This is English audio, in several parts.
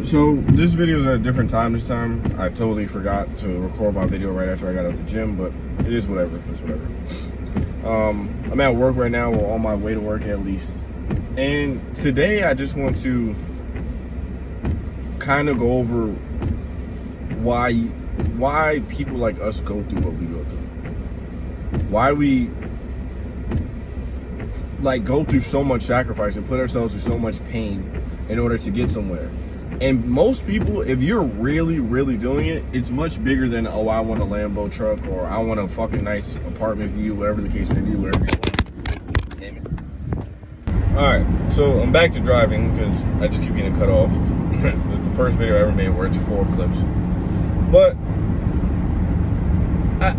So this video is at a different time this time. I totally forgot to record my video right after I got out the gym, but it is whatever. It's whatever. I'm at work right now, or on my way to work at least. And today I just want to kind of go over why people like us go through what we go through. Why we go through so much sacrifice and put ourselves through so much pain in order to get somewhere. And most people, if you're really, really doing it, it's much bigger than, oh, I want a Lambo truck, or I want a fucking nice apartment view, whatever the case may be, whatever you want. Damn it. Alright, so I'm back to driving because I just keep getting cut off. It's the first video I ever made where it's 4 clips. But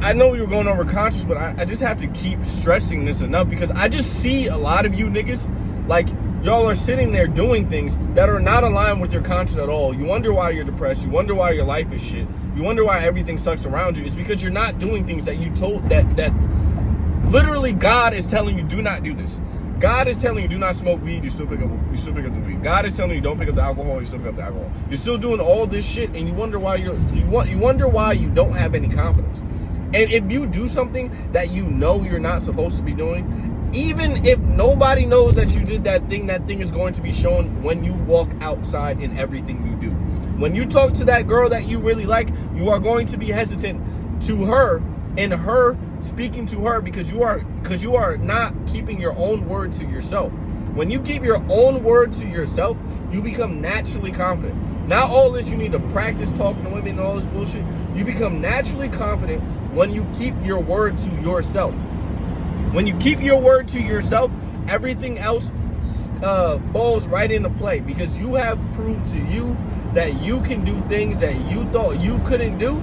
I know we were going over conscious, but I just have to keep stressing this enough because I just see a lot of you niggas, like, y'all are sitting there doing things that are not aligned with your conscience at all. You wonder why you're depressed. You wonder why your life is shit. You wonder why everything sucks around you. It's because you're not doing things that you told, that literally God is telling you, do not do this. God is telling you, do not smoke weed, you still pick up the weed. God is telling you, don't pick up the alcohol, you still pick up the alcohol. You're still doing all this shit, and you wonder why you wonder why you don't have any confidence. And if you do something that you know you're not supposed to be doing, even if nobody knows that you did that thing is going to be shown when you walk outside in everything you do. When you talk to that girl that you really like, you are going to be hesitant to her and her speaking to her because you are not keeping your own word to yourself. When you keep your own word to yourself, you become naturally confident. Not all this you need to practice talking to women and all this bullshit. You become naturally confident when you keep your word to yourself. When you keep your word to yourself, everything else falls right into play because you have proved to you that you can do things that you thought you couldn't do,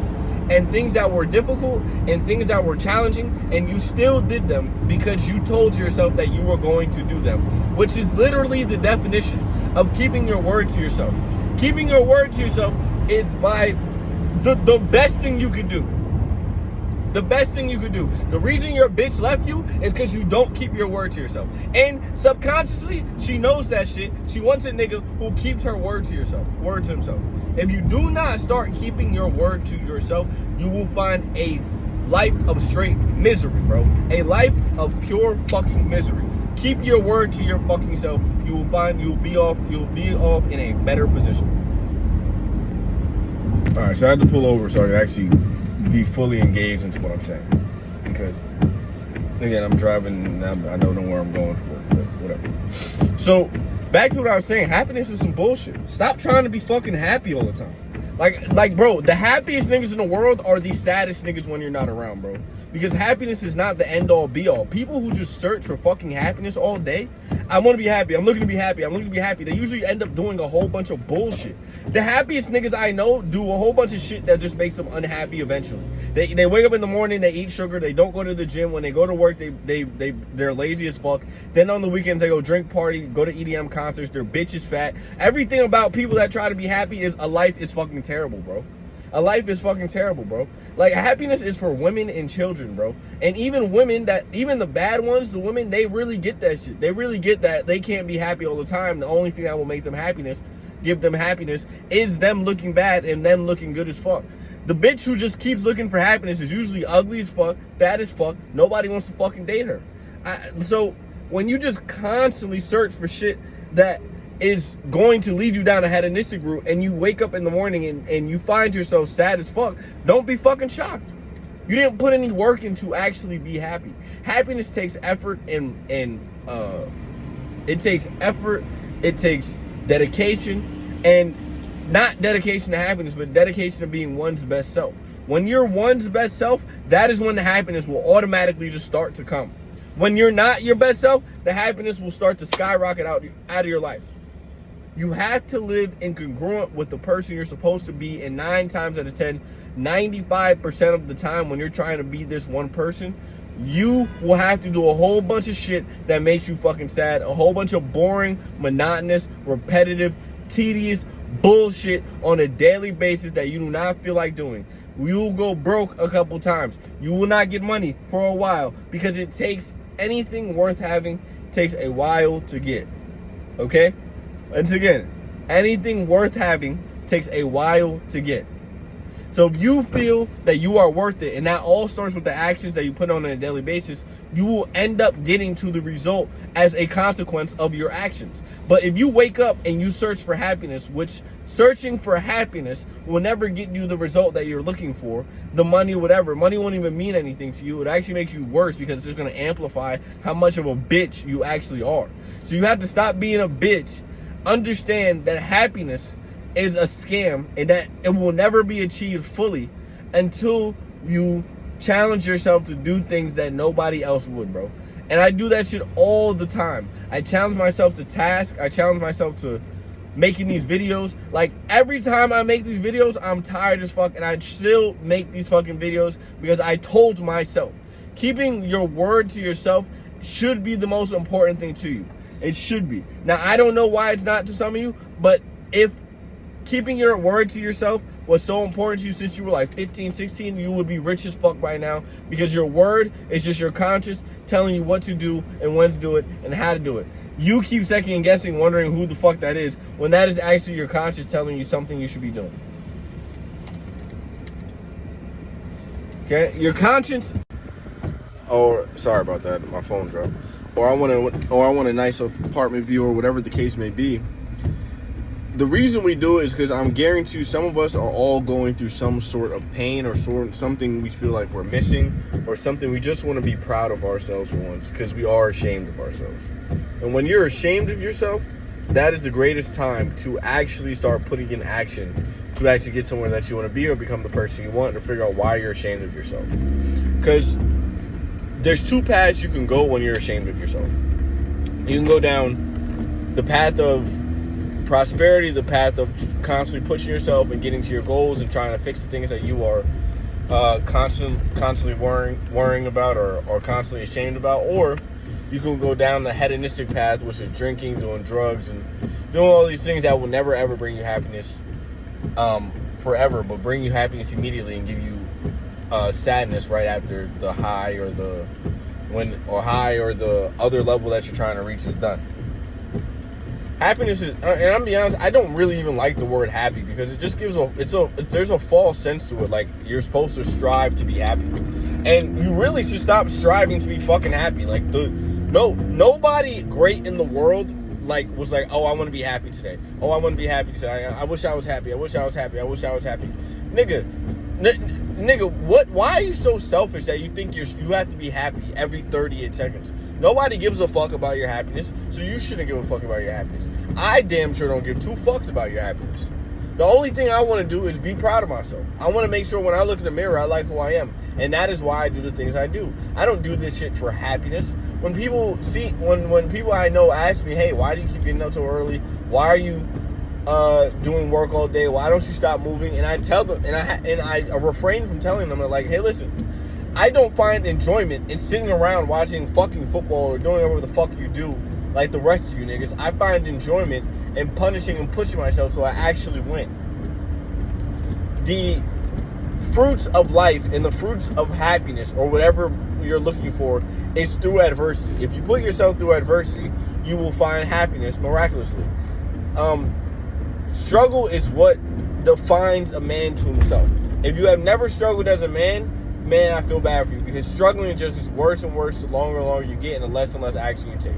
and things that were difficult and things that were challenging, and you still did them because you told yourself that you were going to do them, which is literally the definition of keeping your word to yourself. Keeping your word to yourself is by the best thing you could do. The best thing you could do. The reason your bitch left you is because you don't keep your word to yourself. And subconsciously, she knows that shit. She wants a nigga who keeps her word to himself. If you do not start keeping your word to yourself, you will find a life of straight misery, bro. A life of pure fucking misery. Keep your word to your fucking self. You will find you'll be off in a better position. Alright, so I had to pull over so I could actually be fully engaged into what I'm saying, because again, I'm driving and I don't know where I'm going for, but whatever. So back to what I was saying, happiness is some bullshit. Stop trying to be fucking happy all the time. Like bro, the happiest niggas in the world are the saddest niggas when you're not around, bro. Because happiness is not the end all be all. People who just search for fucking happiness all day, I want to be happy, I'm looking to be happy, I'm looking to be happy, they usually end up doing a whole bunch of bullshit. The happiest niggas I know do a whole bunch of shit that just makes them unhappy eventually. They wake up in the morning, they eat sugar, they don't go to the gym. When they go to work, they're lazy as fuck. Then on the weekends, they go drink, party, go to EDM concerts, their bitch is fat. Everything about people that try to be happy is a life is fucking terrible, bro. A life is fucking terrible, bro. Like, happiness is for women and children, bro. And even women, even the bad ones, the women, they really get that shit. They really get that they can't be happy all the time. The only thing that will make them give them happiness, is them looking bad and them looking good as fuck. The bitch who just keeps looking for happiness is usually ugly as fuck, fat as fuck. Nobody wants to fucking date her. So when you just constantly search for shit that is going to lead you down a hedonistic route, and you wake up in the morning and you find yourself sad as fuck, don't be fucking shocked. You didn't put any work in to actually be happy. Happiness takes effort, and it takes effort, it takes dedication, and not dedication to happiness, but dedication to being one's best self. When you're one's best self, that is when the happiness will automatically just start to come. When you're not your best self, the happiness will start to skyrocket out of your life. You have to live in congruent with the person you're supposed to be, and 9 times out of 10, 95% of the time when you're trying to be this one person, you will have to do a whole bunch of shit that makes you fucking sad, a whole bunch of boring, monotonous, repetitive, tedious bullshit on a daily basis that you do not feel like doing. You'll go broke a couple times. You will not get money for a while, because it takes anything worth having takes a while to get. Okay? Once again, Anything worth having takes a while to get. So if you feel that you are worth it, and that all starts with the actions that you put on a daily basis, you will end up getting to the result as a consequence of your actions. But if you wake up and you search for happiness, which searching for happiness will never get you the result that you're looking for, the money, whatever, money won't even mean anything to you. It actually makes you worse because it's just going to amplify how much of a bitch you actually are. So you have to stop being a bitch, understand that happiness is a scam and that it will never be achieved fully until you challenge yourself to do things that nobody else would, bro. And I do that shit all the time. I challenge myself to tasks. I challenge myself to making these videos. Like, every time I make these videos, I'm tired as fuck, and I still make these fucking videos because I told myself. Keeping your word to yourself should be the most important thing to you. It should be. Now, I don't know why it's not to some of you, but if keeping your word to yourself was so important to you since you were like 15, 16, you would be rich as fuck by now, because your word is just your conscience telling you what to do and when to do it and how to do it. You keep second guessing, wondering who the fuck that is, when that is actually your conscience telling you something you should be doing. Okay? Your conscience, or sorry about that, my phone dropped. Or I want a nice apartment view, or whatever the case may be. The reason we do it is because I'm guarantee you some of us are all going through some sort of pain, or something we feel like we're missing, or something we just want to be proud of ourselves for once, because we are ashamed of ourselves. And when you're ashamed of yourself, that is the greatest time to actually start putting in action to actually get somewhere that you want to be, or become the person you want, to figure out why you're ashamed of yourself. Because there's two paths you can go when you're ashamed of yourself. You can go down the path of prosperity, the path of constantly pushing yourself and getting to your goals and trying to fix the things that you are constantly worrying about, or constantly ashamed about. Or you can go down the hedonistic path, which is drinking, doing drugs, and doing all these things that will never ever bring you happiness forever, but bring you happiness immediately and give you sadness right after the high, or the other level that you're trying to reach is done. Happiness is, and I'm gonna be honest, I don't really even like the word happy, because it just gives there's a false sense to it. Like, you're supposed to strive to be happy, and you really should stop striving to be fucking happy. Like, nobody great in the world was like, oh, I want to be happy today. Oh, I want to be happy today. I wish I was happy. I wish I was happy. I wish I was happy. Nigga, what? Why are you so selfish that you think you have to be happy every 38 seconds? Nobody gives a fuck about your happiness, so you shouldn't give a fuck about your happiness. I damn sure don't give two fucks about your happiness. The only thing I want to do is be proud of myself. I want to make sure when I look in the mirror, I like who I am. And that is why I do the things I do. I don't do this shit for happiness. When people when people I know ask me, hey, why do you keep getting up so early? Why are you doing work all day? Why don't you stop moving? And I tell them, and I refrain from telling them, like, hey, listen, I don't find enjoyment in sitting around watching fucking football or doing whatever the fuck you do like the rest of you niggas. I find enjoyment in punishing and pushing myself so I actually win. The fruits of life and the fruits of happiness, or whatever you're looking for, is through adversity. If you put yourself through adversity, you will find happiness miraculously. Struggle is what defines a man to himself. If you have never struggled as a man, I feel bad for you, because struggling just gets worse and worse the longer and longer you get, and the less action you take.